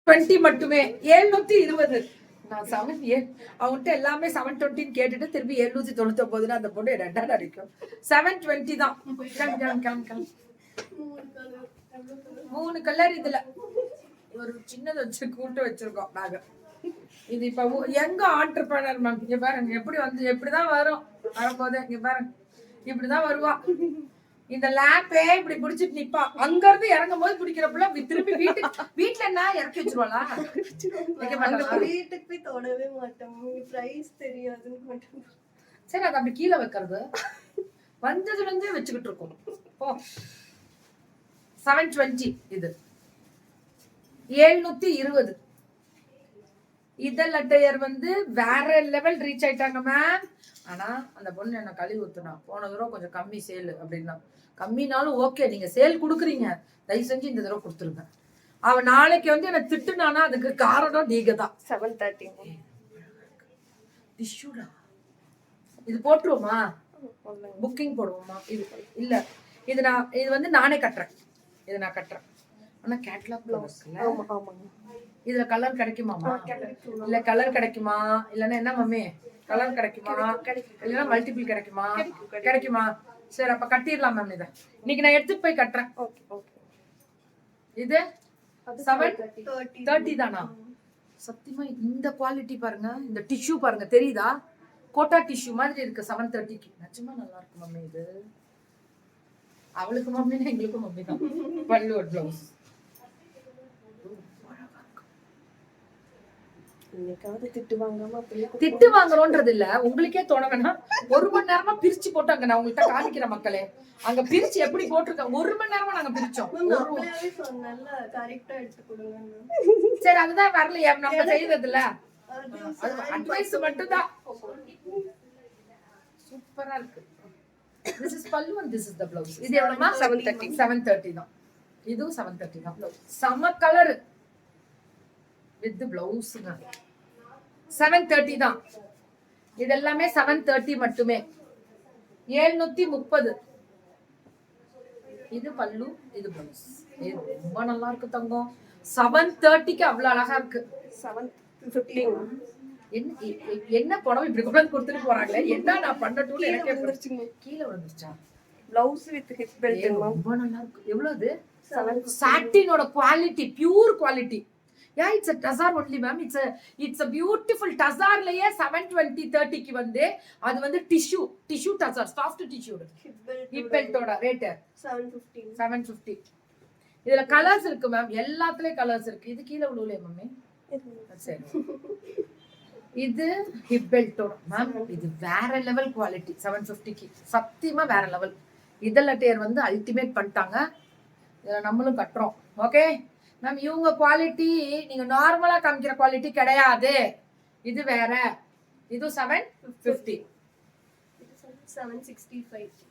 20 மட்டுமே 720. நான் 7 அவன்கிட்ட எல்லாமே 720 கேட்டுட்டு திரும்பி 799 அந்த பொண்ணு ரெண்டா அடிக்கும். 720 தான். 3 கலர் இதுல ஒரு சின்னது வச்சு கூட்டு வச்சிருக்கோம் நாங்க. இது இப்ப எங்க ஆண்டர்பிரனர் மேம், இங்க பாருங்க எப்படி வந்து எப்படிதான் வரும் வரும்போது, இங்க பாருங்க இப்படிதான் வருவா. இந்த லேப்பே இப்படி பிடிச்சிட்டு நிப்பா. அங்க இருந்து இறங்கும் போது பிடிக்கிறப்பல திரும்பி வீட்டுல என்ன இறக்கி வச்சிருவாளா? வீட்டுக்கு போய் தொடவே மாட்டோம், பிரைஸ் தெரியாதுன்னு மாட்டோம். சரி, அது அப்படி கீழே வைக்கிறது வந்ததுல இருந்தே வச்சுக்கிட்டு இருக்கோம். 720 இது 720. இதழ் அட்டையர் வந்து வேற லெவல் ரீச் ஆயிட்டாங்க மேம். ஆனா அந்த பொண்ணு என்ன கழுவி ஊத்துனா போன தடவை கொஞ்சம் கம்மி சேல் அப்படின்னா. கம்மினாலும் ஓகே, நீங்க சேல் கொடுக்குறீங்க, தயவு செஞ்சு இந்த தடவை கொடுத்துருங்க. அவ நாளைக்கு வந்து என்ன திட்டுனானா அதுக்கு காரணம் நீங்க தான். 730 டிஷ்யூடா இது போட்டுருவோமா? புக்கிங் போடுவோமா? இது இல்ல, இது வந்து நானே கட்டுறேன். இது நான் கட்டுறேன். ஆனா கேட்லாக் ப்ளவுஸ் இல்ல. இதுல கலர் கிடைக்குமாமா? இல்ல கலர் கிடைக்குமா? இல்லன்னா என்ன மம்மி, கலர் கிடைக்குமா? இல்லன்னா மல்டிபிள் கிடைக்குமா? கிடைக்குமா? சரி, அப்ப கட்டிடலாம் மேம். இதை இன்னைக்கு நான் எடுத்துட்டு போய் கட்டுறேன். இது 730 தானா? சத்தியமா இந்த குவாலிட்டி பாருங்க, இந்த டிஷ்யூ பாருங்க, தெரியுதா? கோட்டா டிஷ்யூ மாதிரி இருக்கு 730க்கு. நிஜமா நல்லா இருக்கு மம்மி. இது அவளுக்கு மம்மினா எங்களுக்கும் மம்மி தான். பல்லு ப்ளவுஸ் திட்டு வாங்குறோன்றது இல்ல, உங்களுக்கே தோண வேணாம். 1 மணி நேரமா பிரிச்சு போட்டாங்க. நான் உங்கள்கிட்ட காமிக்கிற மக்களே, அங்க பிரிச்சு எப்படி போட்டிருக்காங்க. 1 மணி நேரமா நாங்க பிரிச்சோம். சரி, அதுதான் வரலையா நம்ம செய்யறதுல. அட்வைஸ் மட்டும் தான். சூப்பரா இருக்கு. This is pallu and this is the blouse. இது எவ்வளவுமா? 730 தான். இதுவும் 730 தான். சம கலர் வித் பிளவுஸ்ங்க. 730 தான். இது எல்லாமே 730 மட்டுமே. 730. இது பல்லு, இது பிளவுஸ். இது ரொம்ப நல்லா இருக்கு தங்கம். 730க்கு அவ்வளவு அழகா இருக்கு. 715 என்ன புடவை இப்படி கொண்டு கொடுத்துட்டு போறாங்களே, என்ன நான் பண்ணட்டும் எனக்கே வந்துருச்சுங்க. கீழே வந்துருச்சா? பிளவுஸ் வித் ஹிப் பெல்ட் ரொம்ப நல்லா இருக்கு. எவ்வளவு? சாட்டினோட quality, pure quality. Yeah, it's a tazar only ma'am. It's a beautiful tazarலயே 720 30க்கு வந்து அது வந்து tissue tazar, soft tissue. hip beltோட ரேட் 750. இதுல கலர்ஸ் இருக்கு மேம், எல்லாத்துலயும் கலர்ஸ் இருக்கு. இது கீழ விழுவலையே மம்மி? சரி, இது ஹிப் பெல்ட்டோட மேம். இது வேற லெவல் குவாலிட்டி 750க்கு. சத்தியமா வேற லெவல். இதழ் அட்டையர் வந்து அல்டிமேட் பண்ணிட்டாங்க. இதுல நம்மளும் கட்டுறோம். ஓகே மேம், இவங்க குவாலிட்டி நீங்க நார்மலா காமிக்கிற குவாலிட்டி கிடையாது. இது வேற. இது 750.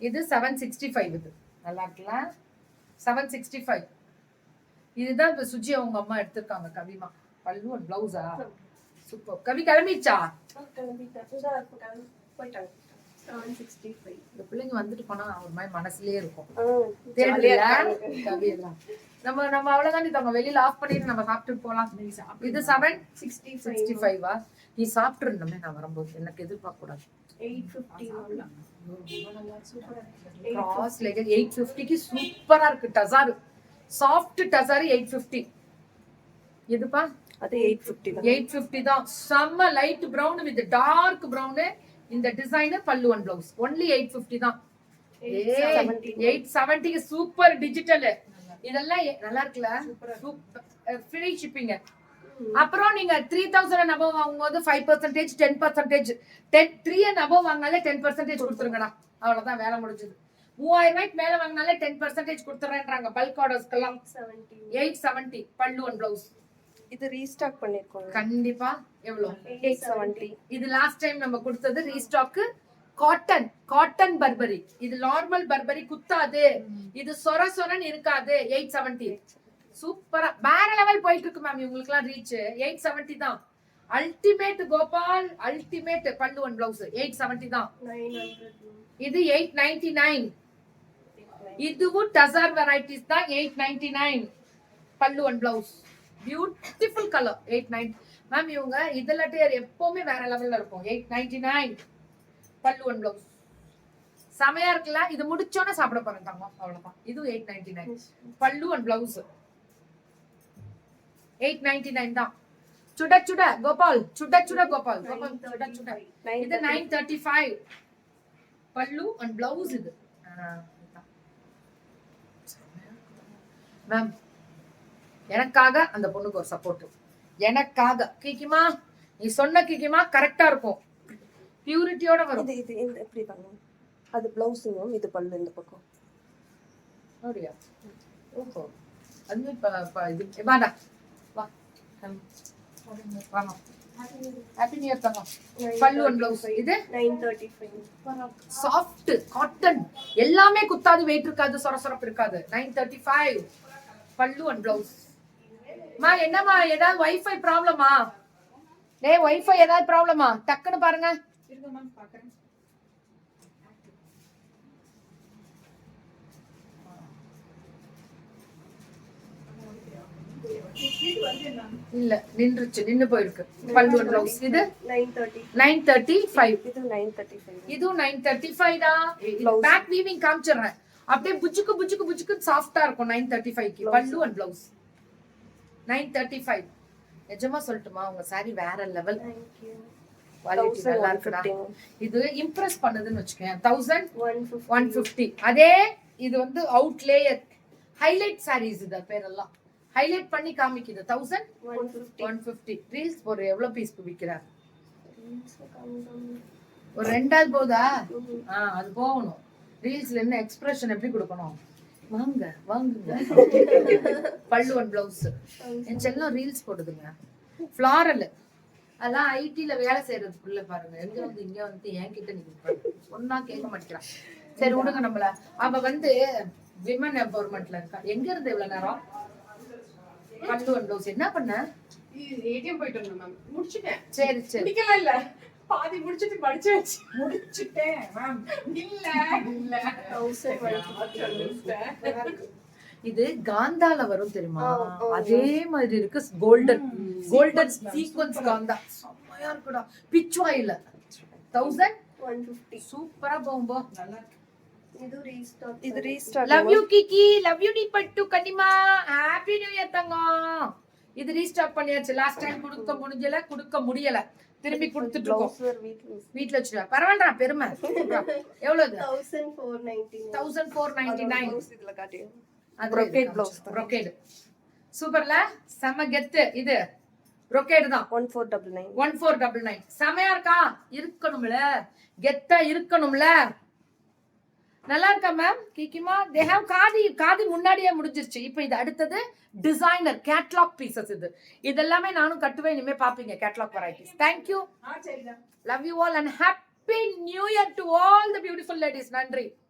இது 765. இது நல்லா இருக்குல்ல? 765. இதுதான் இப்ப சுஜி அவங்க அம்மா எடுத்திருக்காங்க, கவிமா. பல்லு அண்ட் பிளவுஸா சூப்பர். கவி கிளம்பிச்சா? இந்த பிள்ளைங்க வந்துட்டு போனா ஒரு மாதிரி மனசுலயே இருக்கும். கவி எல்லாம் நம்ம அவ்வளவுதான். நம்ம வெளியில ஆஃப் பண்ணிட்டு நம்ம சாப்பிட்டு போலாம். இது 765. நீ சாப்பிட்டுருந்தோமே நான் வரும்போது, எனக்கு எதிர்பார்க்க கூடாது. 850க்கு சூப்பரா இருக்கு. டசாரு, சாஃப்ட் டசாரு 850. இதுப்பா அது 850 தான். செம்ம light brown with dark brown. இந்த design pallu and blouse only 850 தான். 870க்கு சூப்பர் டிஜிட்டல். இதெல்லாம் நல்லா இருக்குல்ல? Free shipping. அப்புறம் நீங்க 3000 and above வாங்கும்போது 5%, 10%, 3 and above வாங்கினாலே 10% கொடுத்துருங்கடா. அவ்வளவுதான், வேலை முடிஞ்சது. 3000 ரூபாய்க்கு மேல வாங்கினாலே 10% கொடுத்துறேன்றாங்க பல்க் ஆர்டர்ஸ்க்கெல்லாம். 870 பல்லு அண்ட் பிளவுஸ். இது ரீஸ்டாக் பண்ணிருக்கோம் கண்டிப்பா. எவ்வளவு? 870. இது லாஸ்ட் டைம் நம்ம கொடுத்தது ரீஸ்டாக். Cotton Burberry. இது நார்மல் பர்பரி, குத்தாது. இது சொரன்னு இருக்காது. 870. சூப்பரா வேற லெவல் போயிட்டு இருக்கு மேம். இவங்களுக்கு எல்லாம் ரீச் 870 தான். அல்டிமேட் கோபால், அல்டிமேட் பல்லு அண்ட் பிளவுஸ் 870 தான். இது 899. இதுவும் டசார் வெரைட்டிஸ் தான். 899 பல்லு and blouse. Beautiful colour 890 ma'am. இவங்க இதுல டேர் எப்பவுமே வேற லெவல்ல இருக்கும். 899 பல்லு அண்ட் பிளவுஸ் செமையா இருக்குல்ல. இது முடிச்சோட சாப்பிட போறேன் தங்கம், அவ்வளவுதான். இது 899 பல்லு அண்ட் பிளவுஸ் 899 தான். சுட சுட கோபால், சுட சுட கோபால், கோபால் சுட சுட. இது 935 பல்லு அண்ட் பிளவுஸ். இது மேம் எனக்காக அந்த பொண்ணுக்கு ஒரு சப்போர்ட். எனக்காக கீக்கிமா, நீ சொன்ன கீக்கிமா கரெக்டா இருக்கும், பியூரிட்டியோட வரும். இது இந்த இப்படி பண்ணுங்க. அது ப்ளவுஸ் மேம், இது பல்லு இந்த பக்கம். அப்படியா? ஓஹோ. அது இது வாடா வா. வாங்க. ஹாப்பி நியூ இயர் தங்கம். பல்லு அண்ட் பிளவுஸ் இது 935. சாஃப்ட் காட்டன், எல்லாமே குத்தாது, வெயிட் இருக்காது, சொரசொரப்பு இருக்காது. 935 பல்லு அண்ட் பிளவுஸ். மா என்னம்மா, ஏதாவது வைஃபை ப்ராப்ளமா? டேய் வைஃபை ஏதாவது ப்ராப்ளமா? டக்குன்னு பாருங்க. இருங்க மேம் பார்க்கறேன். இல்ல நின்றுச்சு, நின்னு போயிருக்கு. பல்லு அண்ட் பிளவுஸ் இது 935. இது 935. இதுவும் 935 தான். பேக் வீவிங் காமிச்சறேன். அப்படியே புஜுக்கு புஜுக்கு புஜுக்கு சாஃப்ட்டா இருக்கும் 935 க்கு. பல்லு அண்ட் பிளவுஸ் 935. நிஜமா சொல்லட்டுமா, உங்க சாரி வேற லெவல். குவாலிட்டி நல்லா இருக்குடா. இது இம்ப்ரெஸ் பண்ணுதுன்னு வெச்சுக்கேன். 1150. அதே இது வந்து அவுட் லேயர் ஹைலைட் சாரீஸ். இது பேரெல்லாம் ஹைலைட் பண்ணி காமிக்குது. 1150. ரீல்ஸ் போற எவ்வளவு பீஸ் விக்கிறார்? ஒரு ரெண்டாவது போதா? அது போகணும். ரீல்ஸ்ல என்ன எக்ஸ்பிரஷன் எப்படி கொடுக்கணும்? வாங்க வாங்குங்க. பல்லு அண்ட் பிளவுஸ். என் செல்லம் ரீல்ஸ் போடுதுங்க. ஃபிளாரல் அதெல்லாம் ஐடில வேலை செய்யறதுக்குள்ள பாருங்க. எங்க வந்து இங்க வந்து என்கிட்ட நீங்க சொன்னா கேட்க மாட்டேங்கிறான். சரி விடுங்க நம்மள. அவ வந்து விமன் எம்பவர்மெண்ட்ல இருக்கா. எங்க இருந்து இவ்வளவு நேரம்? பல்லு அண்ட் பிளவுஸ் என்ன பண்ண? ஏடிஎம் போயிட்டு வந்தேன் மேம். முடிச்சிட்டேன். சரி சரி. முடிக்கல இல்ல. பாதி முடிச்சிட்டு படிச்சு வச்சு முடிச்சிட்டேன் மேம். இல்ல இல்ல 1150. இது காந்தால வரும் தெரியுமா? அதே மாதிரி இருக்கு. கோல்டன் கோல்டன் சீக்வென்ஸ் காந்தா செம்மையா இருக்குடா. Pitch oil 1150. சூப்பரா போம்போ. நல்லா இருக்கு. இது restock. Love you Kiki, love you பட்டு கனிமா. ஹாப்பி நியூ இயர் தங்கம். இது ரீஸ்டாக் பண்ணியாச்சு. லாஸ்ட் டைம் கொடுக்க முடியல. திரும்பி கொடுத்துட்டு இருக்கோம். வீட்ல வச்சுட்டா பரவாயில்லை, பெருமை. எவ்வளவு? 1499. இதுல காட்டு. brocade blouse. brocade சூப்பர்ல, செம கெத்து. இது brocade தான். 1499. செமையா இருக்கா? இருக்கணும்ல, கெத்தா இருக்கணும்ல. நல்லா இருக்கா மேம்? கீக்கிமா they have காதி முன்னாடியே முடிஞ்சிருச்சு. இப்போ இது அடுத்தது டிசைனர் கேட்லாக் பீசஸ். இதெல்லாமே நானும் கட்டுவேன். இனிமே பாப்பீங்க catalogue varieties. Thank you. Love you all and happy new year to all the beautiful ladies. நன்றி.